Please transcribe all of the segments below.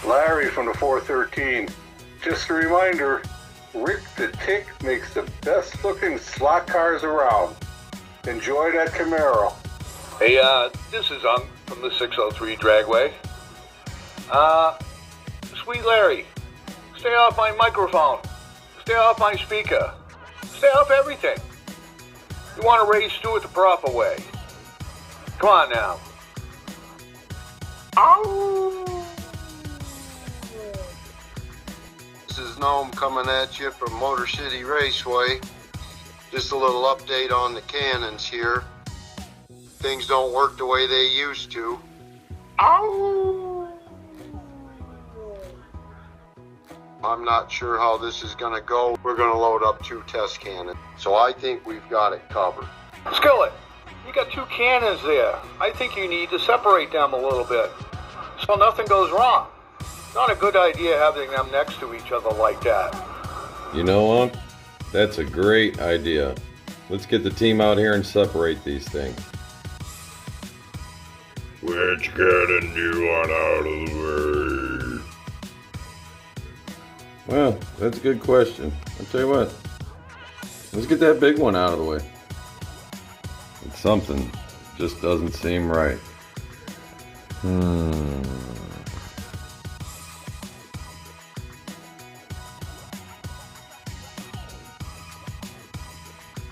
Larry from the 413. Just a reminder, Rick the Tick makes the best looking slot cars around. Enjoy that Camaro. Hey, this is Unk from the 603 Dragway. Sweet Larry, stay off my microphone. Stay off my speaker. Stay off everything. You want to race, do it the proper way. Come on now. Ow! This is Noam coming at you from Motor City Raceway. Just a little update on the cannons here. Things don't work the way they used to. Ow! I'm not sure how this is going to go. We're going to load up 2 test cannons. So I think we've got it covered. Skillet, you got 2 cannons there. I think you need to separate them a little bit so nothing goes wrong. Not a good idea having them next to each other like that. You know, Unc, that's a great idea. Let's get the team out here and separate these things. Let's get a new one out of the way. Well, that's a good question. I'll tell you what. Let's get that big one out of the way. It's something just doesn't seem right.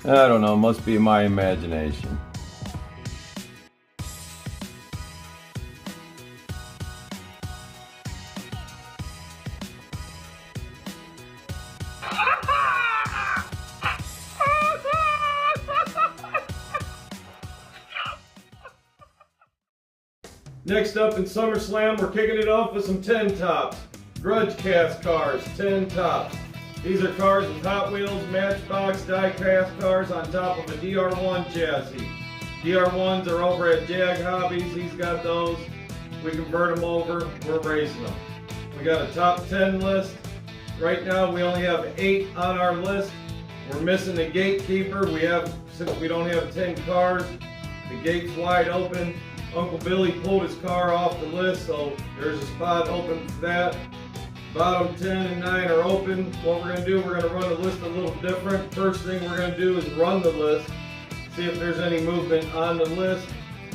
I don't know, must be my imagination. Next up in SummerSlam, we're kicking it off with some 10 tops. Grudge cast cars, 10 tops. These are cars with Hot Wheels, Matchbox, die-cast cars on top of a DR1 chassis. DR1s are over at Jag Hobbies. He's got those. We convert them over. We're racing them. We got a top 10 list. Right now we only have 8 on our list. We're missing the gatekeeper. Since we don't have 10 cars, the gate's wide open. Uncle Billy pulled his car off the list, so there's a spot open for that. Bottom 10 and 9 are open. What we're going to do, we're going to run the list a little different. First thing we're going to do is run the list, see if there's any movement on the list,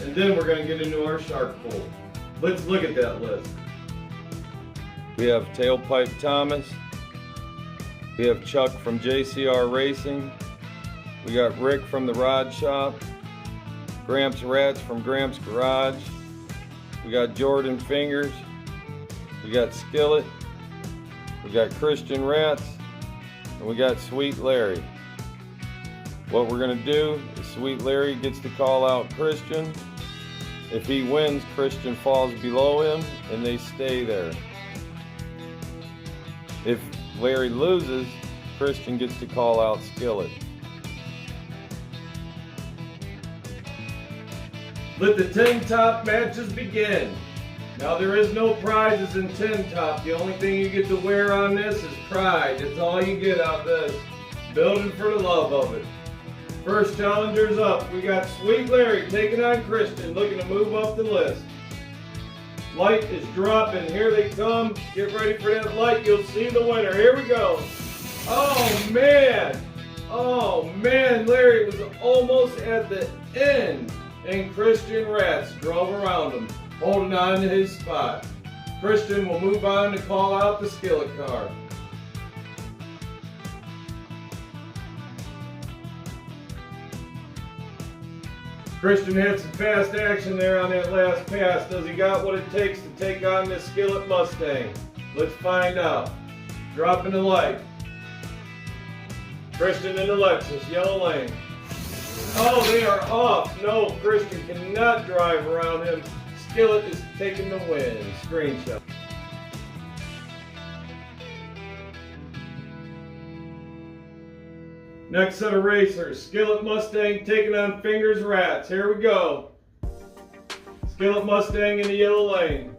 and then we're going to get into our shark pool. Let's look at that list. We have Tailpipe Thomas. We have Chuck from JCR Racing. We got Rick from the Rod Shop. Gramps Rats from Gramps Garage. We got Jordan Fingers. We got Skillet. We got Christian Rats. And we got Sweet Larry. What we're going to do is Sweet Larry gets to call out Christian. If he wins, Christian falls below him and they stay there. If Larry loses, Christian gets to call out Skillet. Let the 10 top matches begin. Now there is no prizes in 10 top. The only thing you get to wear on this is pride. That's all you get out of this. Building for the love of it. First challengers up. We got Sweet Larry taking on Christian, looking to move up the list. Light is dropping. Here they come. Get ready for that light. You'll see the winner. Here we go. Oh man. Oh man, Larry was almost at the end. And Christian Rats drove around him, holding on to his spot. Christian will move on to call out the Skillet car. Christian had some fast action there on that last pass. Does he got what it takes to take on this Skillet Mustang? Let's find out. Dropping the light. Christian in the Lexus, yellow lane. Oh, they are off. No, Christian cannot drive around him. Skillet is taking the win. Screenshot. Next set of racers. Skillet Mustang taking on Fingers Rats. Here we go. Skillet Mustang in the yellow lane.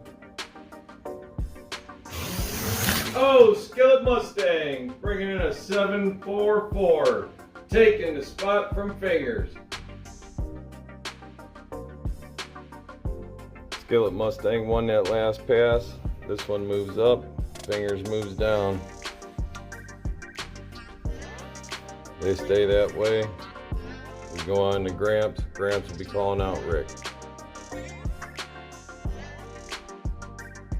Oh, Skillet Mustang bringing in a 744. Taking the spot from Fingers. Skillet Mustang won that last pass. This one moves up, fingers moves down. They stay that way. We go on to Gramps. Gramps will be calling out Rick.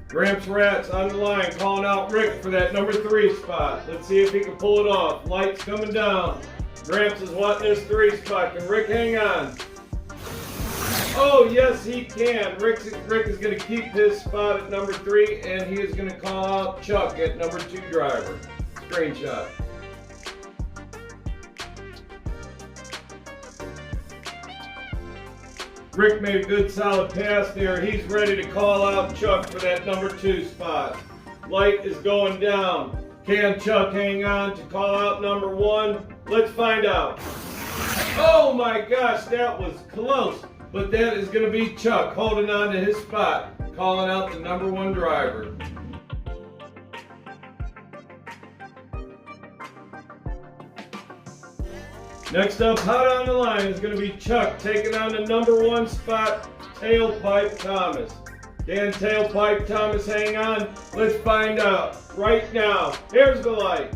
Gramps Rats on the line calling out Rick for that number 3 spot. Let's see if he can pull it off. Lights coming down. Gramps is wanting his 3 spot. Can Rick hang on? Oh, yes, he can. Rick is going to keep his spot at number 3, and he is going to call out Chuck at number 2 driver. Screenshot. Rick made a good solid pass there. He's ready to call out Chuck for that number 2 spot. Light is going down. Can Chuck hang on to call out number 1? Let's find out. Oh my gosh, that was close. But that is going to be Chuck holding on to his spot, calling out the number 1 driver. Next up, hot on the line is going to be Chuck taking on the number 1 spot, Tailpipe Thomas. Can Tailpipe Thomas hang on? Let's find out right now. Here's the light.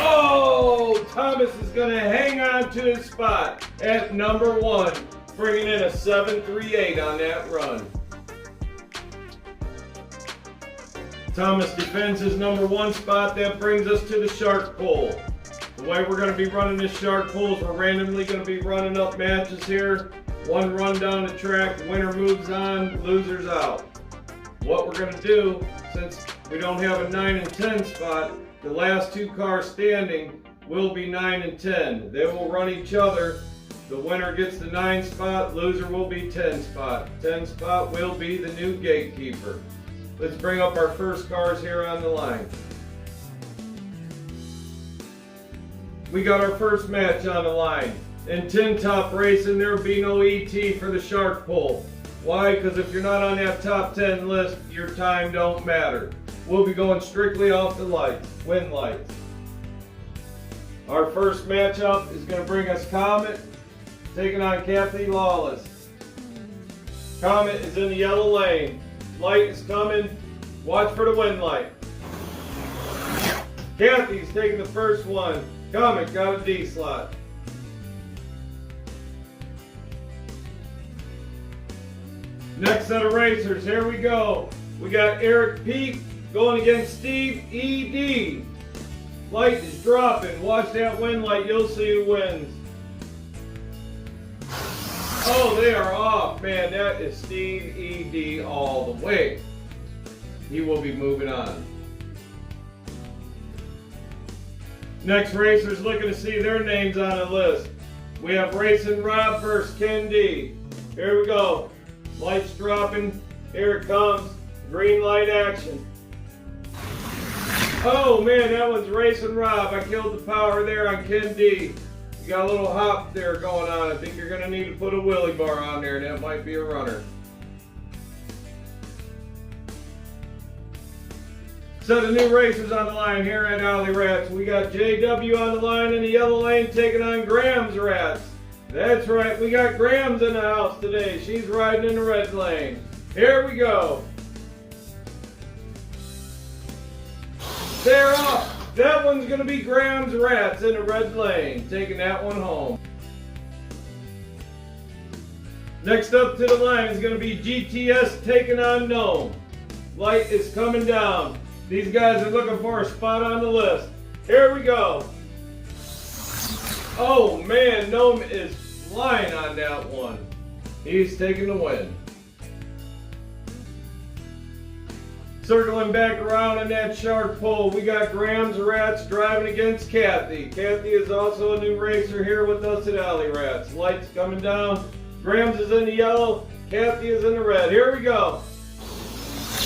Oh, Thomas is going to hang on to his spot at number 1, bringing in a 7.38 on that run. Thomas defends his number 1 spot. That brings us to the shark pull. The way we're going to be running this shark pull is we're randomly going to be running up matches here. 1 run down the track, the winner moves on, losers out. What we're going to do, since we don't have a 9 and 10 spot, the last 2 cars standing will be 9 and 10. They will run each other. The winner gets the 9 spot, loser will be 10 spot. 10 spot will be the new gatekeeper. Let's bring up our first cars here on the line. We got our first match on the line. In tin top racing, there will be no ET for the shark pull. Why? Because if you're not on that top 10 list, your time don't matter. We'll be going strictly off the lights, win lights. Our first matchup is going to bring us Comet taking on Kathy Lawless. Comet is in the yellow lane. Light is coming. Watch for the win light. Kathy's taking the first one. Comet got a D slot. Next set of racers, here we go. We got Eric Pete going against Steve ED. Light is dropping. Watch that win light, you'll see who wins. Oh, they are off. Man, that is Steve ED all the way. He will be moving on. Next racer's looking to see their names on the list. We have Racing Rob versus Ken D. Here we go. Lights dropping. Here it comes. Green light action. Oh man, that one's Racing Rob. I killed the power there on Ken D. You got a little hop there going on. I think you're going to need to put a wheelie bar on there. That might be a runner. Set of new racers on the line here at Alley Rats. We got JW on the line in the yellow lane taking on Graham's Rats. That's right, we got Graham's in the house today. She's riding in the red lane. Here we go. They're off. That one's going to be Graham's Rats in the red lane, taking that one home. Next up to the line is going to be GTS taking on Gnome. Light is coming down. These guys are looking for a spot on the list. Here we go. Oh man, Gnome is flying on that one. He's taking the win. Circling back around in that shark pull, we got Graham's Rats driving against Kathy. Kathy is also a new racer here with us at Alley Rats. Lights coming down. Graham's is in the yellow, Kathy is in the red. Here we go.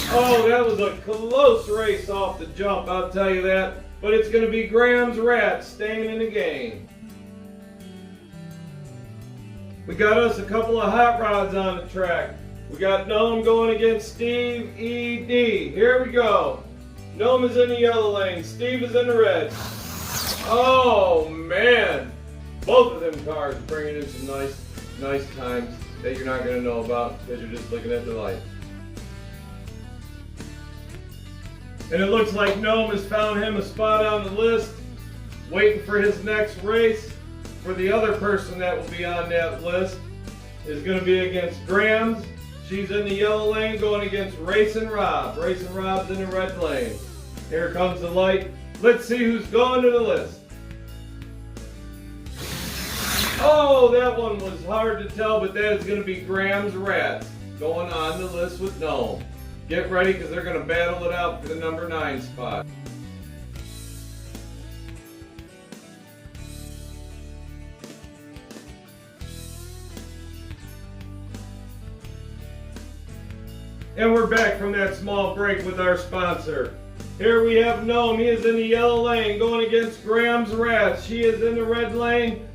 Oh, that was a close race off the jump, I'll tell you that. But it's going to be Graham's Rats staying in the game. We got us a couple of hot rods on the track. We got Gnome going against Steve ED. Here we go. Gnome is in the yellow lane. Steve is in the red. Oh, man. Both of them cars bringing in some nice times that you're not going to know about because you're just looking at the light. And it looks like Gnome has found him a spot on the list, waiting for his next race. For the other person that will be on that list is going to be against Grams. She's in the yellow lane going against Racing Rob. Racing Rob's in the red lane. Here comes the light. Let's see who's going to the list. Oh, that one was hard to tell, but that is going to be Grams Rats going on the list with Gnome. Get ready because they're going to battle it out for the number 9 spot. And we're back from that small break with our sponsor. Here we have Gnome. He is in the yellow lane going against Grams Rats. She is in the red lane.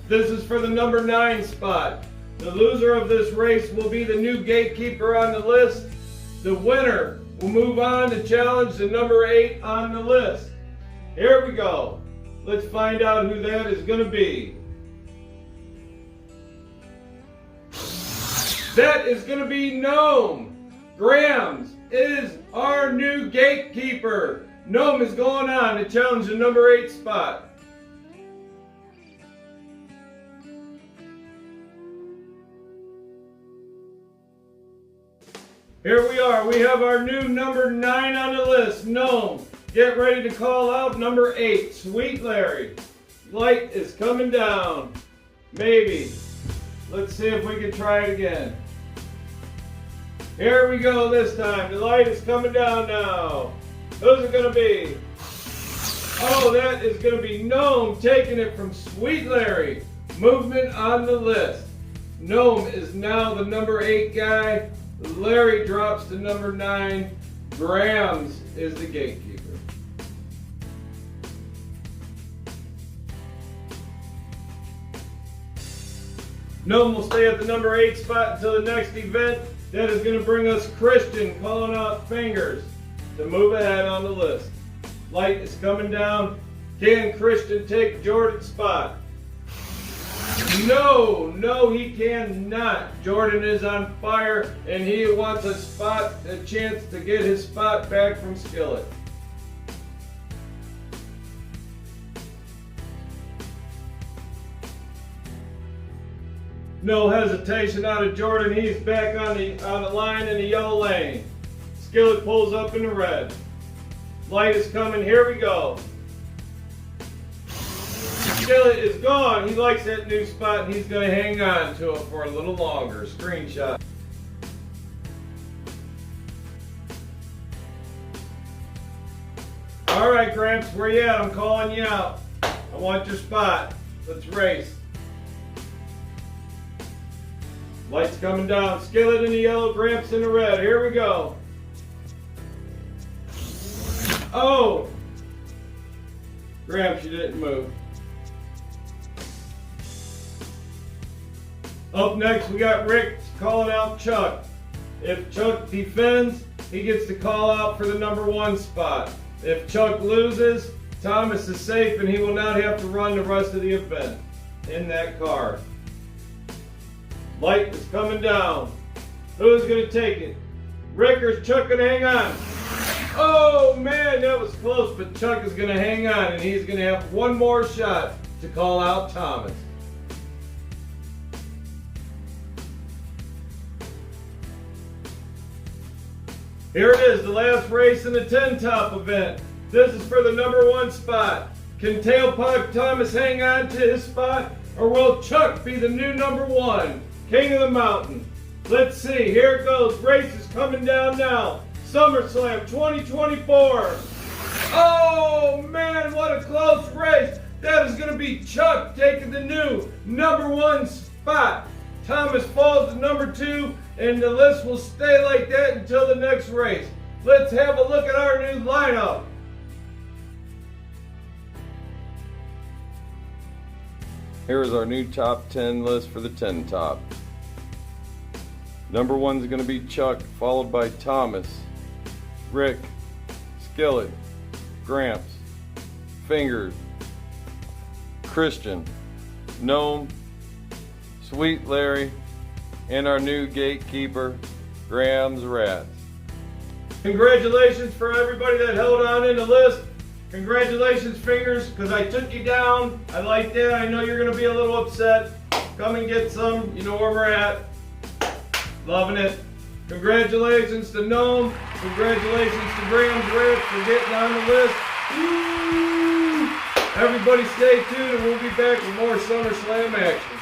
This is for the number 9 spot. The loser of this race will be the new gatekeeper on the list. The winner will move on to challenge the number 8 on the list. Here we go. Let's find out who that is going to be. That is going to be Gnome. Grams is our new gatekeeper. Gnome is going on to challenge the number 8 spot. Here we are. We have our new number 9 on the list, Gnome. Get ready to call out number 8, Sweet Larry. Light is coming down. Maybe. Let's see if we can try it again. Here we go this time. The light is coming down now. Who's it going to be? Oh, that is going to be Gnome taking it from Sweet Larry. Movement on the list. Gnome is now the number 8 guy. Larry drops to number 9. Grams is the gatekeeper. Gnome will stay at the number 8 spot until the next event. That is going to bring us Christian calling out Fingers to move ahead on the list. Light is coming down. Can Christian take Jordan's spot? No, he cannot. Jordan is on fire and he wants a chance to get his spot back from Skillet. No hesitation out of Jordan. He's back on the line in the yellow lane. Skillet pulls up in the red. Light is coming. Here we go. Skillet is gone. He likes that new spot and he's going to hang on to it for a little longer. Screenshot. All right, Gramps, where you at? I'm calling you out. I want your spot. Let's race. Lights coming down. Skillet in the yellow, Gramps in the red. Here we go. Oh! Gramps, you didn't move. Up next, we got Rick calling out Chuck. If Chuck defends, he gets to call out for the number 1 spot. If Chuck loses, Thomas is safe and he will not have to run the rest of the event in that car. Light is coming down. Who's going to take it? Rick or Chuck going to hang on? Oh man, that was close, but Chuck is going to hang on and he's going to have one more shot to call out Thomas. Here it is, the last race in the 10 top event. This is for the number 1 spot. Can Tailpipe Thomas hang on to his spot, or will Chuck be the new number 1? King of the Mountain. Let's see. Here it goes. Race is coming down now. SummerSlam 2024. Oh, man, what a close race. That is going to be Chuck taking the new number 1 spot. Thomas falls to number 2, and the list will stay like that until the next race. Let's have a look at our new lineup. Here's our new top 10 list for the 10 top. Number 1 is going to be Chuck, followed by Thomas, Rick, Skillet, Gramps, Fingers, Christian, Gnome, Sweet Larry, and our new gatekeeper, Grams Rats. Congratulations for everybody that held on in the list. Congratulations, Fingers, because I took you down. I like that. I know you're going to be a little upset. Come and get some. You know where we're at. Loving it. Congratulations to Gnome. Congratulations to Graham's Rick for getting on the list. Woo! Everybody stay tuned and we'll be back with more SummerSlam action.